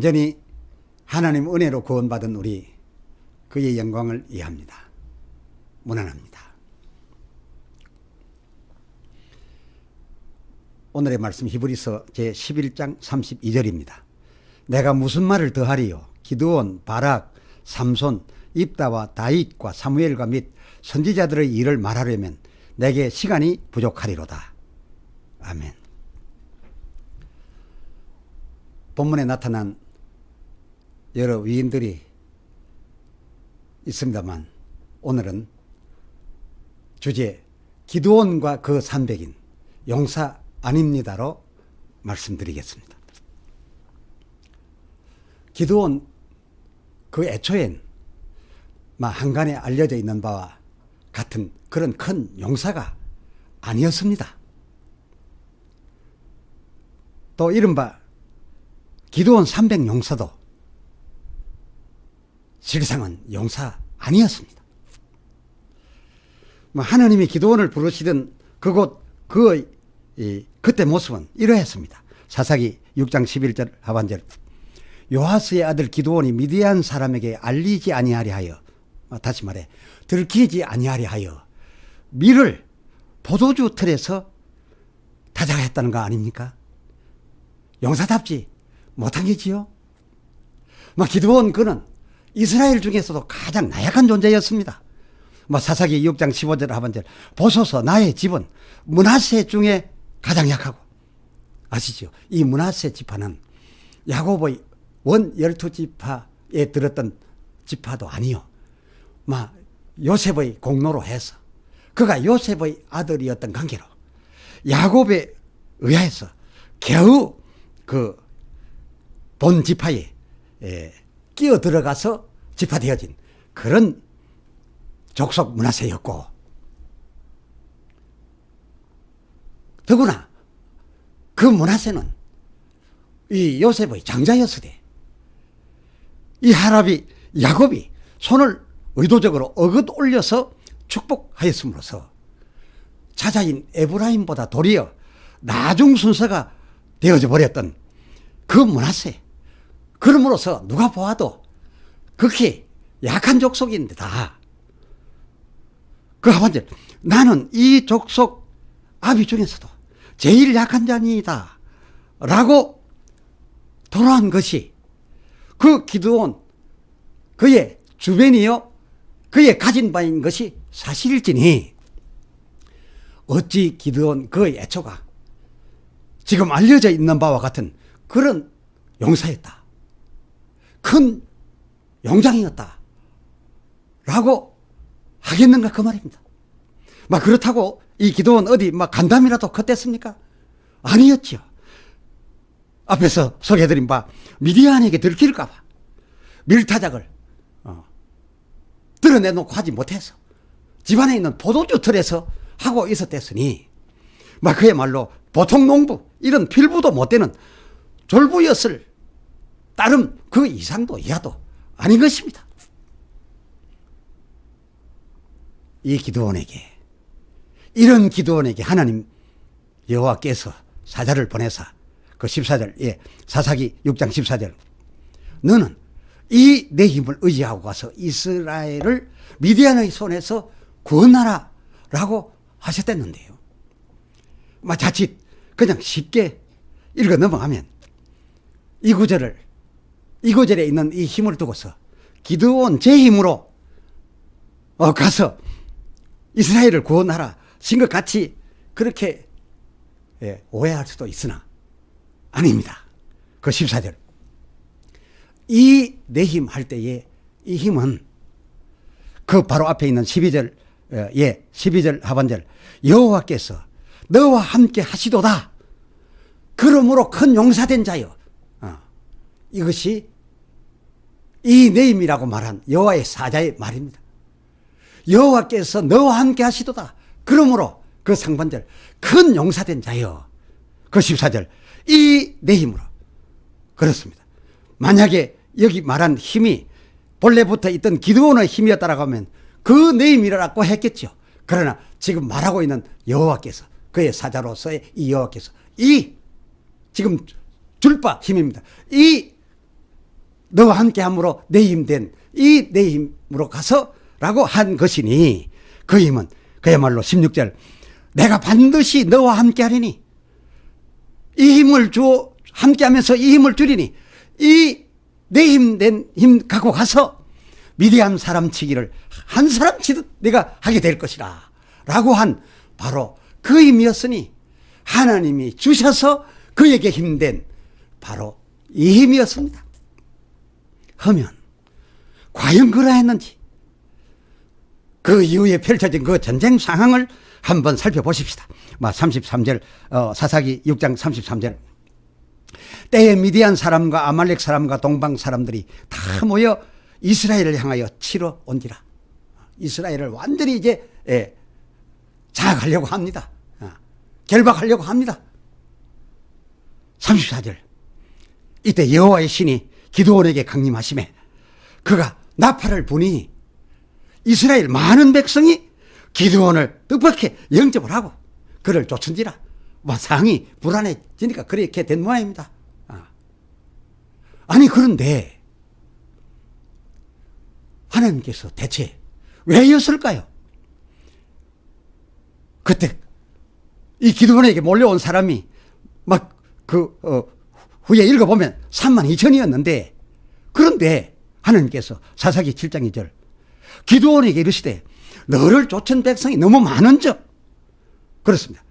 온전히 하나님 은혜로 구원받은 우리 그의 영광을 이해합니다. 무난합니다. 오늘의 말씀 히브리서 제11장 32절입니다. 내가 무슨 말을 더하리요? 기드온, 바락, 삼손, 입다와 다윗과 사무엘과 및 선지자들의 일을 말하려면 내게 시간이 부족하리로다. 아멘. 본문에 나타난 여러 위인들이 있습니다만 오늘은 주제 기드온과 그 300인 용사 아닙니다로 말씀드리겠습니다. 기드온 그 애초엔 한간에 알려져 있는 바와 같은 그런 큰 용사가 아니었습니다. 또 이른바 기드온 300 용사도 실상은 용사 아니었습니다. 하나님이 기드온을 부르시던 그곳 그때 모습은 이러했습니다. 사사기 6장 11절 하반절 요하스의 아들 기드온이 미디안 사람에게 알리지 아니하려 하여, 다시 말해 들키지 아니하려 하여 밀을 포도주 틀에서 다자했다는 거 아닙니까? 용사답지 못한 게지요. 기드온 그는 이스라엘 중에서도 가장 나약한 존재였습니다. 사사기 6장 15절 하반절 보소서 나의 집은 므낫세 중에 가장 약하고, 아시죠? 이 므낫세 지파는 야곱의 원 12지파에 들었던 지파도 아니요. 요셉의 공로로 해서 그가 요셉의 아들이었던 관계로 야곱에 의해서 겨우 그 본 지파에 끼어 들어가서 지파되어진 그런 족속 므낫세였고, 더구나 그 므낫세는 이 요셉의 장자였으되 이 할아비 야곱이 손을 의도적으로 어긋 올려서 축복하였음으로써 자자인 에브라임보다 도리어 나중 순서가 되어져 버렸던 그 므낫세, 그럼으로써 누가 보아도 극히 약한 족속인데다 그 하반절 나는 이 족속 아비 중에서도 제일 약한 자니다 라고 돌아온 것이 그 기드온 그의 주변이요 그의 가진 바인 것이 사실일지니 어찌 기드온 그의 애초가 지금 알려져 있는 바와 같은 그런 용사였다, 큰 용장이었다 라고 하겠는가 그 말입니다. 그렇다고 이 기드온 어디 간담이라도 컸댔습니까? 아니었지요. 앞에서 소개해드린 바 미디안에게 들킬까 봐 밀타작을 드러내놓고 하지 못해서 집안에 있는 포도주 틀에서 하고 있었댔으니 그야말로 보통 농부 이런 필부도 못 되는 졸부였을 따름 그 이상도 이하도 아닌 것입니다. 이 기드온에게, 이런 기드온에게 하나님 여호와께서 사자를 보내사 그 14절, 사사기 6장 14절 너는 이 내 힘을 의지하고 가서 이스라엘을 미디안의 손에서 구원하라 라고 하셨댔는데요. 자칫 그냥 쉽게 읽어 넘어가면 이 구절에 있는 이 힘을 두고서 기드온 제 힘으로 가서 이스라엘을 구원하라 신 것 같이 그렇게 오해할 수도 있으나 아닙니다. 그 14절 이 내 힘 할 때에 이 힘은 그 바로 앞에 있는 12절 12절 하반절 여호와께서 너와 함께 하시도다 그러므로 큰 용사된 자여, 이것이 이 내 힘이라고 말한 여호와의 사자의 말입니다. 여호와께서 너와 함께 하시도다 그러므로 그 상반절 큰 용사된 자여, 그 14절 이 내 힘으로. 그렇습니다. 만약에 여기 말한 힘이 본래부터 있던 기드온의 힘이었다라고 하면 그 내 힘이라고 했겠죠. 그러나 지금 말하고 있는 여호와께서, 그의 사자로서의 이 여호와께서 이 지금 줄 바 힘입니다. 이 너와 함께함으로 내 힘된 이 내 힘으로 가서라고 한 것이니 그 힘은 그야말로 16절 내가 반드시 너와 함께하리니 이 힘을 주어 함께하면서 이 힘을 주리니 이 내 힘된 힘 갖고 가서 미디안 사람 치기를 한 사람 치듯 내가 하게 될 것이라 라고 한 바로 그 힘이었으니 하나님이 주셔서 그에게 힘된 바로 이 힘이었습니다. 하면 과연 그러했는지 그 이후에 펼쳐진 그 전쟁 상황을 한번 살펴보십시다. 33절 사사기 6장 33절 때에 미디안 사람과 아말렉 사람과 동방 사람들이 다 모여 이스라엘을 향하여 치러 온지라. 이스라엘을 완전히 이제 장악하려고 합니다. 결박하려고 합니다. 34절 이때 여호와의 신이 기드온에게 강림하시매 그가 나팔을 부니 이스라엘 많은 백성이 기드온을 뜻밖에 영접을 하고 그를 쫓은지라. 상이 불안해지니까 그렇게 된 모양입니다. 아니 그런데 하나님께서 대체 왜였을까요? 그때 이 기드온에게 몰려온 사람이 막 후에 읽어보면 32,000이었는데 그런데 하나님께서 사사기 7장 2절 기드온에게 이르시되 너를 쫓은 백성이 너무 많은즉 그렇습니다.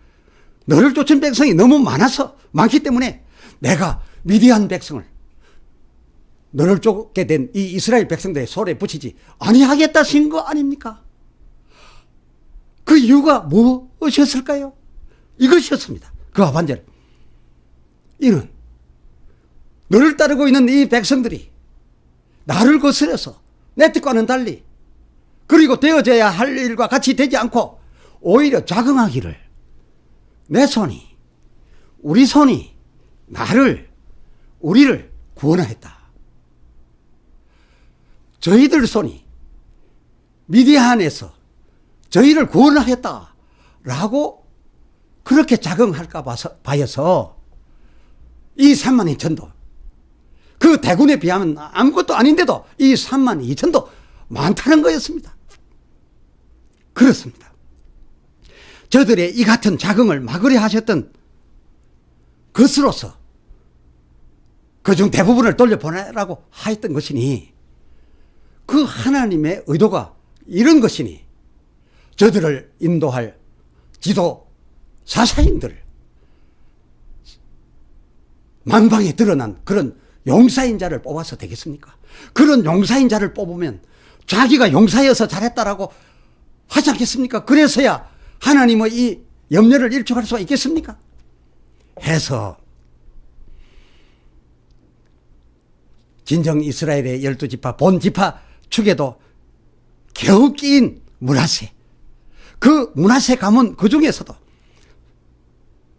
너를 쫓은 백성이 너무 많기 때문에 내가 미디안 백성을 너를 쫓게 된 이 이스라엘 백성들의 손에 붙이지 아니하겠다 하신 거 아닙니까? 그 이유가 무엇이었을까요? 이것이었습니다. 그 하반절 이는 너를 따르고 있는 이 백성들이 나를 거스려서 내 뜻과는 달리 그리고 되어져야 할 일과 같이 되지 않고 오히려 자긍하기를 내 손이 우리 손이 우리를 구원하였다. 저희들 손이 미디안에서 저희를 구원하였다 라고 그렇게 자긍할까 봐서 이 32,000도 그 대군에 비하면 아무것도 아닌데도 이 32,000도 많다는 거였습니다. 그렇습니다. 저들의 이 같은 자긍을 막으려 하셨던 것으로서 그중 대부분을 돌려보내라고 하였던 것이니 그 하나님의 의도가 이런 것이니 저들을 인도할 지도 사사인들 만방에 드러난 그런 용사인 자를 뽑아서 되겠습니까? 그런 용사인 자를 뽑으면 자기가 용사여서 잘했다라고 하지 않겠습니까? 그래서야 하나님의 이 염려를 일축할 수가 있겠습니까? 해서 진정 이스라엘의 12지파 본지파 축에도 겨우 끼인 므낫세 그 므낫세 가문 그 중에서도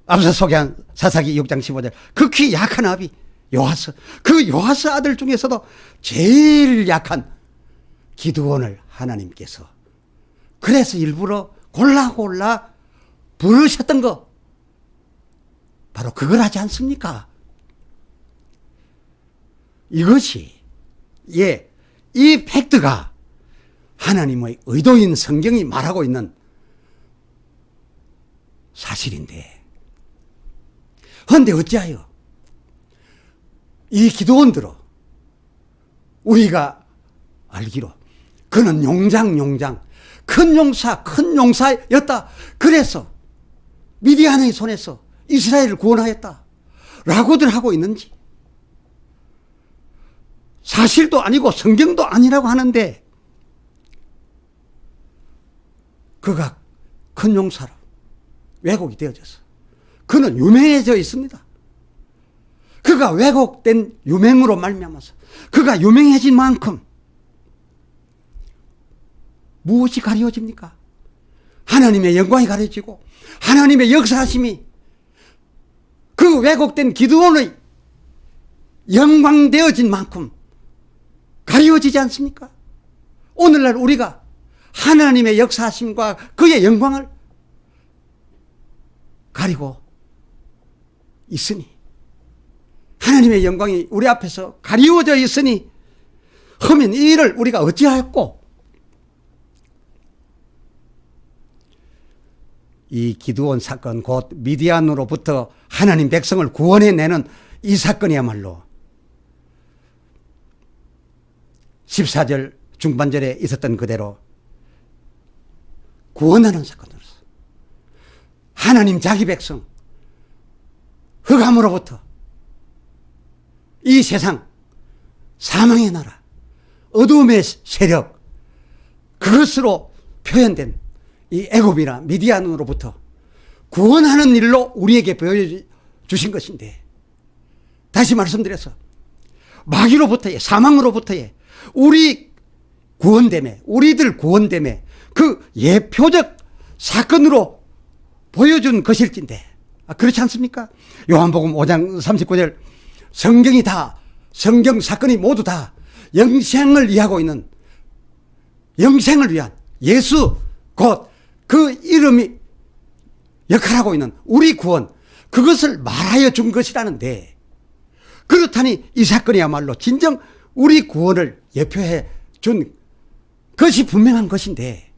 앞서 소개한 사사기 6장 15절 극히 약한 아비 요하스 그 요하스 아들 중에서도 제일 약한 기드온을 하나님께서 그래서 일부러 골라 부르셨던 거 바로 그걸 하지 않습니까? 이것이 이 팩트가 하나님의 의도인 성경이 말하고 있는 사실인데 그런데 어찌하여 이 기드온들은 우리가 알기로 그는 용장 큰 용사였다. 그래서 미디안의 손에서 이스라엘을 구원하였다 라고들 하고 있는지 사실도 아니고 성경도 아니라고 하는데 그가 큰 용사로 왜곡이 되어져서 그는 유명해져 있습니다. 그가 왜곡된 유명으로 말미암아서 그가 유명해진 만큼 무엇이 가려집니까? 하나님의 영광이 가려지고 하나님의 역사하심이 그 왜곡된 기드온의 영광되어진 만큼 가려지지 않습니까? 오늘날 우리가 하나님의 역사하심과 그의 영광을 가리고 있으니 하나님의 영광이 우리 앞에서 가리워져 있으니 하면 이 일을 우리가 어찌하였고, 이 기드온 사건, 곧 미디안으로부터 하나님 백성을 구원해내는 이 사건이야말로 14절 중반절에 있었던 그대로 구원하는 사건으로서 하나님 자기 백성 흑암으로부터 이 세상 사망의 나라 어둠의 세력 그것으로 표현된 이 애굽이나 미디안으로부터 구원하는 일로 우리에게 보여주신 것인데, 다시 말씀드려서 마귀로부터의 사망으로부터의 우리 구원됨에, 우리들 구원됨에 그 예표적 사건으로 보여준 것일진데, 그렇지 않습니까? 요한복음 5장 39절 성경이 다, 성경 사건이 모두 다 영생을 이해하고 있는, 영생을 위한 예수 곧 그 이름이 역할하고 있는 우리 구원, 그것을 말하여 준 것이라는데, 그렇다니 이 사건이야말로 진정 우리 구원을 예표해 준 것이 분명한 것인데,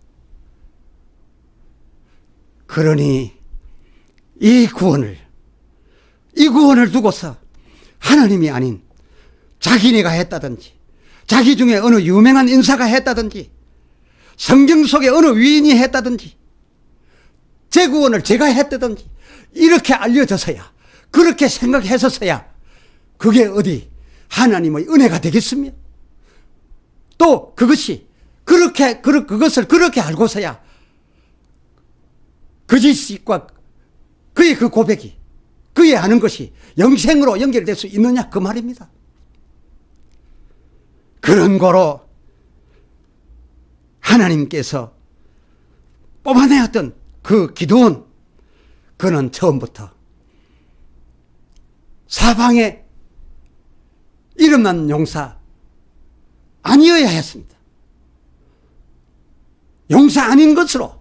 그러니 이 구원을 두고서 하나님이 아닌 자기네가 했다든지, 자기 중에 어느 유명한 인사가 했다든지, 성경 속에 어느 위인이 했다든지, 제 구원을 제가 했다든지 이렇게 알려져서야, 그렇게 생각했었어야 그게 어디 하나님의 은혜가 되겠으며, 또 그것이 그것을 그렇게 알고서야 거짓과 그의 그 고백이, 그의 아는 것이 영생으로 연결될 수 있느냐 그 말입니다. 그런 거로 하나님께서 뽑아내었던 그 기드온, 그는 처음부터 사방에 이름난 용사 아니어야 했습니다. 용사 아닌 것으로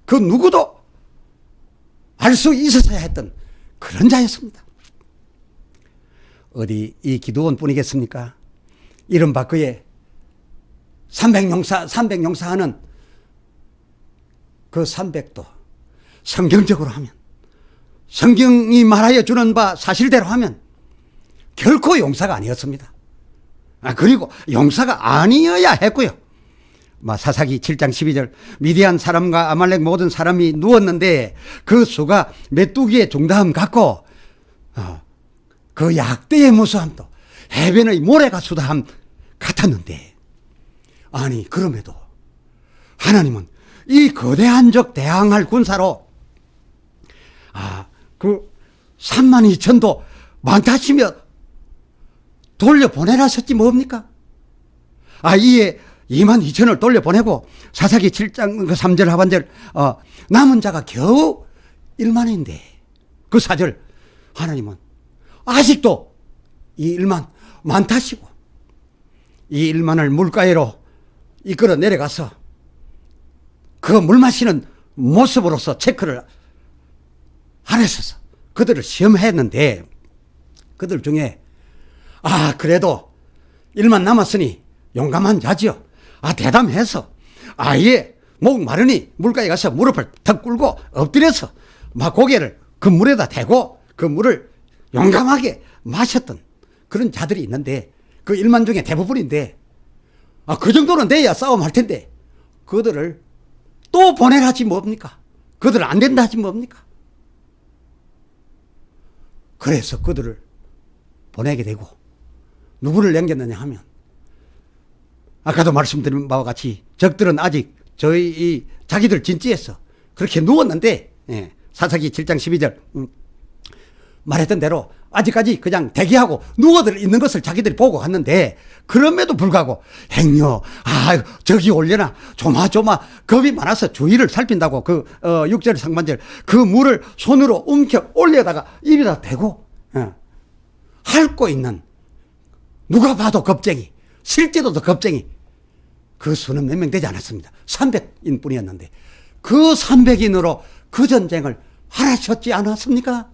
그 누구도 알 수 있었어야 했던 그런 자였습니다. 어디 이 기드온 뿐이겠습니까? 이른바 그의 300용사 하는 그 300도 성경적으로 하면, 성경이 말하여 주는 바 사실대로 하면 결코 용사가 아니었습니다. 그리고 용사가 아니어야 했고요. 사사기 7장 12절 미디안 사람과 아말렉 모든 사람이 누웠는데 그 수가 메뚜기의 중다음 같고 그 약대의 무수함도 해변의 모래가 수다함 같았는데, 아니 그럼에도 하나님은 이 거대한 적 대항할 군사로 그 32,000도 많다치며 돌려보내라 셨지 뭡니까? 이에 22,000을 돌려보내고 사사기 7장 3절 하반절 남은 자가 겨우 1만인데 그 4절 하나님은 아직도 이 1만 많다시고 이 1만을 물가에로 이끌어 내려가서 그 물 마시는 모습으로서 체크를 하랬어서 그들을 시험했는데, 그들 중에 그래도 1만 남았으니 용감한 자지요. 대담해서 아예 목 마르니 물가에 가서 무릎을 턱 꿇고 엎드려서 고개를 그 물에다 대고 그 물을 용감하게 마셨던 그런 자들이 있는데, 그 1만 중에 대부분인데, 그 정도는 돼야 싸움할 텐데 그들을 또 보내라 하지 뭡니까? 그들은 안 된다 하지 뭡니까? 그래서 그들을 보내게 되고, 누구를 남겼느냐 하면, 아까도 말씀드린 바와 같이 적들은 아직 자기들 진지에서 그렇게 누웠는데, 사사기 7장 12절 말했던 대로 아직까지 그냥 대기하고 누워들 있는 것을 자기들이 보고 갔는데, 그럼에도 불구하고 행여 저기 올려나 조마조마 겁이 많아서 주위를 살핀다고 그 6절 상반절 그 물을 손으로 움켜 올려다가 입에다 대고 핥고 있는, 누가 봐도 겁쟁이, 실제로도 겁쟁이, 그 수는 몇 명 되지 않았습니다. 300인 뿐이었는데 그 300인으로 그 전쟁을 하라셨지 않았습니까?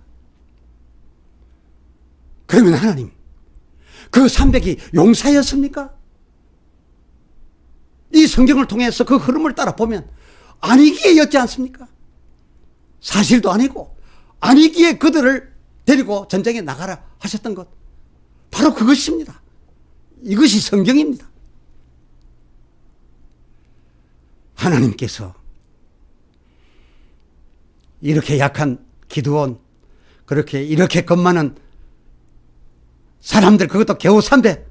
그러면 하나님, 그 300이 용사였습니까? 이 성경을 통해서 그 흐름을 따라 보면 아니기에 였지 않습니까? 사실도 아니고 아니기에 그들을 데리고 전쟁에 나가라 하셨던 것, 바로 그것입니다. 이것이 성경입니다. 하나님께서 이렇게 약한 기드온, 이렇게 겁 많은 사람들, 그것도 겨우 300,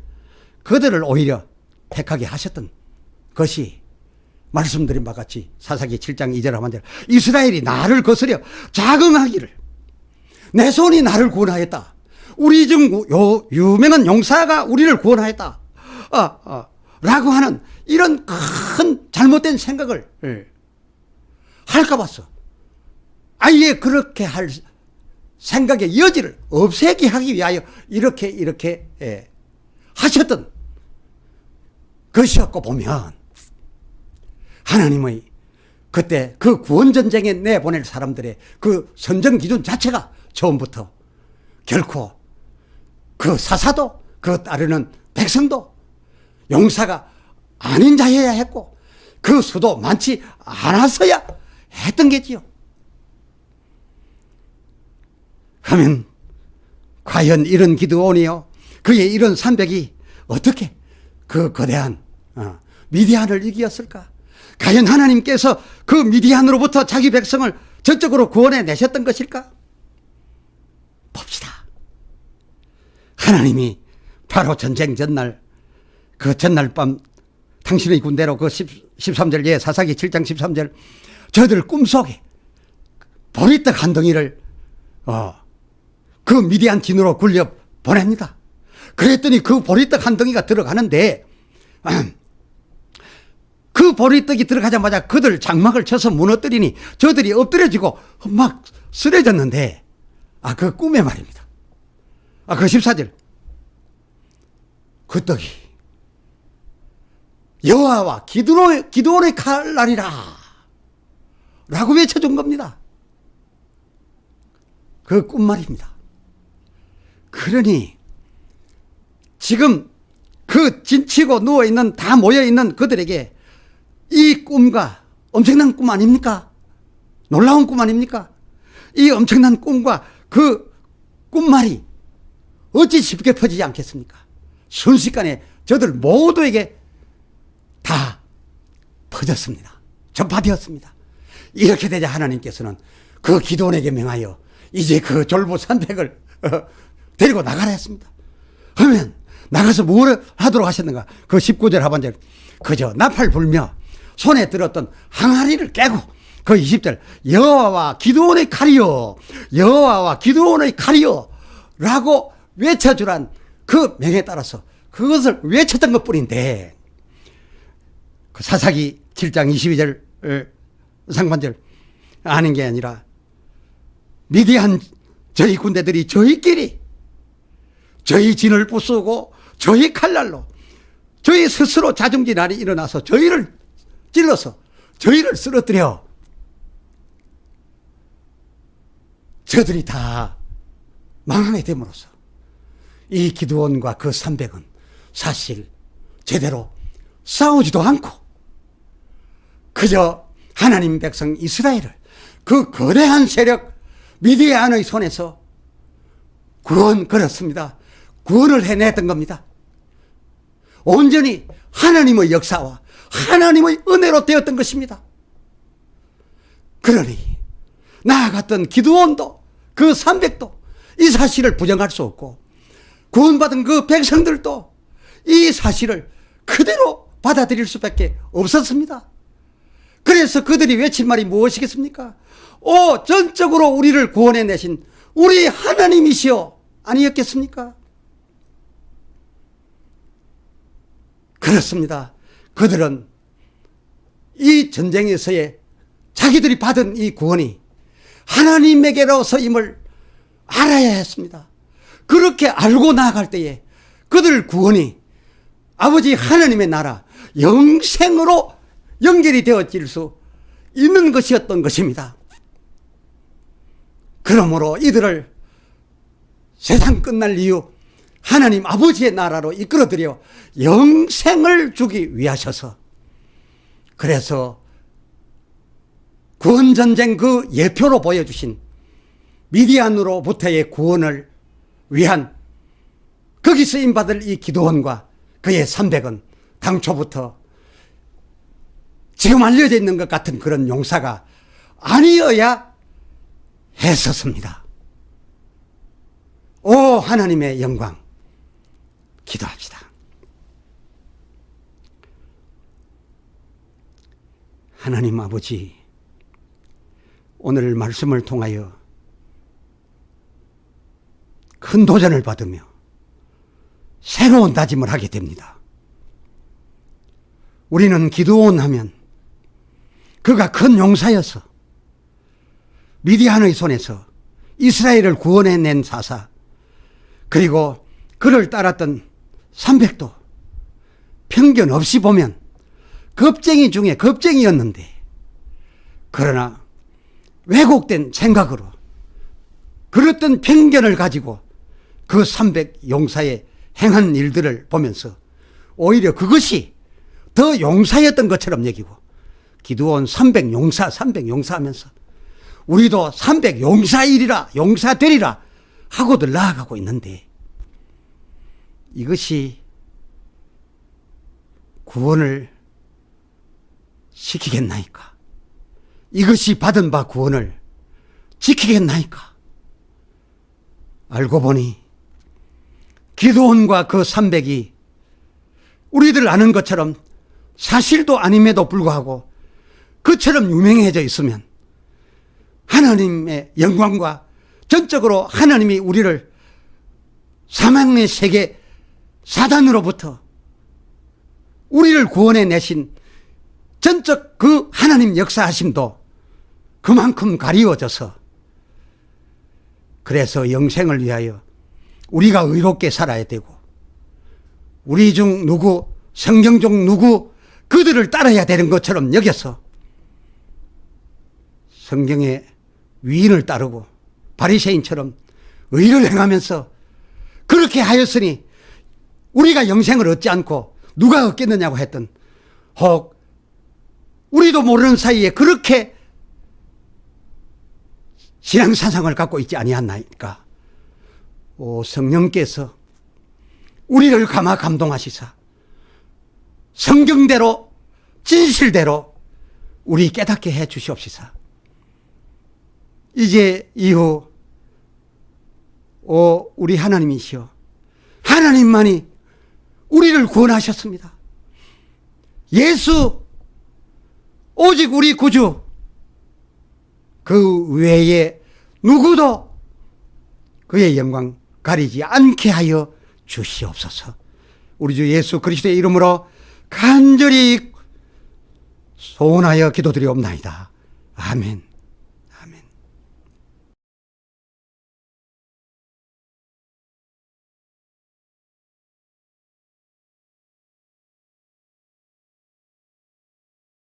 그들을 오히려 택하게 하셨던 것이 말씀드린 바와 같이 사사기 7장 2절 하반절, 이스라엘이 나를 거스려 자긍하기를 내 손이 나를 구원하였다, 우리 중 유명한 용사가 우리를 구원하였다 라고 하는 이런 큰 잘못된 생각을 할까 봐서 아예 그렇게 할 생각의 여지를 없애게 하기 위하여 이렇게 하셨던 것이었고, 보면 하나님의 그때 그 구원전쟁에 내보낼 사람들의 그 선정 기준 자체가 처음부터 결코 그 사사도 그 따르는 백성도 용사가 아닌 자여야 했고 그 수도 많지 않았어야 했던 게지요. 그러면 과연 이런 기드온이요, 그의 이런 300이 어떻게 그 거대한 미디안을 이기었을까? 과연 하나님께서 그 미디안으로부터 자기 백성을 전적으로 구원해 내셨던 것일까? 봅시다. 하나님이 바로 전쟁 전날, 그 전날 밤 당신의 군대로 그 13절, 예, 사사기 7장 13절, 저들 꿈속에 보리떡 한 덩이를 그 미디안 진으로 굴려 보냅니다. 그랬더니 그 보리떡 한 덩이가 들어가는데 그 보리떡이 들어가자마자 그들 장막을 쳐서 무너뜨리니 저들이 엎드려지고 막 쓰러졌는데, 그 꿈에 말입니다. 그 14절, 그 떡이 여호와와 기드온의 칼날이라 라고 외쳐준 겁니다. 그 꿈 말입니다. 그러니 지금 그 진치고 누워있는, 다 모여있는 그들에게 이 꿈과 엄청난 꿈 아닙니까? 놀라운 꿈 아닙니까? 이 엄청난 꿈과 그 꿈말이 어찌 쉽게 퍼지지 않겠습니까? 순식간에 저들 모두에게 다 퍼졌습니다. 전파되었습니다. 이렇게 되자 하나님께서는 그 기드온에게 명하여 이제 그 졸부 300을 데리고 나가라 했습니다. 그러면 나가서 뭘 하도록 하셨는가? 그 19절 하반절, 그저 나팔 불며 손에 들었던 항아리를 깨고, 그 20절, 여호와와 기드온의 칼이요, 여호와와 기드온의 칼이요 라고 외쳐주란 그 명에 따라서 그것을 외쳤던 것 뿐인데, 그 사사기 7장 22절 상반절 아는 게 아니라 미디안 저희 군대들이 저희끼리 저희 진을 부수고 저희 칼날로 저희 스스로 자중질환이 일어나서 저희를 찔러서 저희를 쓰러뜨려 저들이 다 망하게 됨으로써 이 기드온과 그 300은 사실 제대로 싸우지도 않고 그저 하나님 백성 이스라엘을 그 거대한 세력 미디안의 손에서 구원을 해냈던 겁니다. 온전히 하나님의 역사와 하나님의 은혜로 되었던 것입니다. 그러니 나아갔던 기드온도 그 300도 이 사실을 부정할 수 없고, 구원받은 그 백성들도 이 사실을 그대로 받아들일 수밖에 없었습니다. 그래서 그들이 외친 말이 무엇이겠습니까? 전적으로 우리를 구원해내신 우리 하나님이시여 아니었겠습니까? 그렇습니다. 그들은 이 전쟁에서의 자기들이 받은 이 구원이 하나님에게로서임을 알아야 했습니다. 그렇게 알고 나아갈 때에 그들 구원이 아버지 하나님의 나라 영생으로 연결이 되어질 수 있는 것이었던 것입니다. 그러므로 이들을 세상 끝날 이유 하나님 아버지의 나라로 이끌어들여 영생을 주기 위하셔서 그래서 구원전쟁 그 예표로 보여주신 미디안으로부터의 구원을 위한 거기 쓰임받을 이 기도원과 그의 300은 당초부터 지금 알려져 있는 것 같은 그런 용사가 아니어야 했었습니다. 오 하나님의 영광, 기도합시다. 하나님 아버지, 오늘 말씀을 통하여 큰 도전을 받으며 새로운 다짐을 하게 됩니다. 우리는 기드온 하면 그가 큰 용사여서 미디안의 손에서 이스라엘을 구원해낸 사사, 그리고 그를 따랐던 300도 편견 없이 보면 겁쟁이 중에 겁쟁이였는데, 그러나 왜곡된 생각으로 그랬던 편견을 가지고 그 300 용사의 행한 일들을 보면서 오히려 그것이 더 용사였던 것처럼 여기고, 기드온 300 용사 하면서 우리도 300 용사이리라, 용사 되리라 하고들 나아가고 있는데, 이것이 구원을 시키겠나이까? 이것이 받은 바 구원을 지키겠나이까? 알고 보니 기드온과 그 300이 우리들 아는 것처럼 사실도 아님에도 불구하고 그처럼 유명해져 있으면 하나님의 영광과 전적으로 하나님이 우리를 사망의 세계 사단으로부터 우리를 구원해 내신 전적 그 하나님 역사하심도 그만큼 가리워져서, 그래서 영생을 위하여 우리가 의롭게 살아야 되고, 우리 중 누구, 성경 중 누구 그들을 따라야 되는 것처럼 여겨서 성경의 위인을 따르고 바리새인처럼 의를 행하면서 그렇게 하였으니 우리가 영생을 얻지 않고 누가 얻겠느냐고 했던, 혹 우리도 모르는 사이에 그렇게 신앙사상을 갖고 있지 아니하나이까? 오 성령께서 우리를 감화 감동하시사 성경대로 진실대로 우리 깨닫게 해 주시옵시사. 이제 이후 오 우리 하나님이시여, 하나님만이 우리를 구원하셨습니다. 예수 오직 우리 구주, 그 외에 누구도 그의 영광 가리지 않게 하여 주시옵소서. 우리 주 예수 그리스도의 이름으로 간절히 소원하여 기도드리옵나이다. 아멘.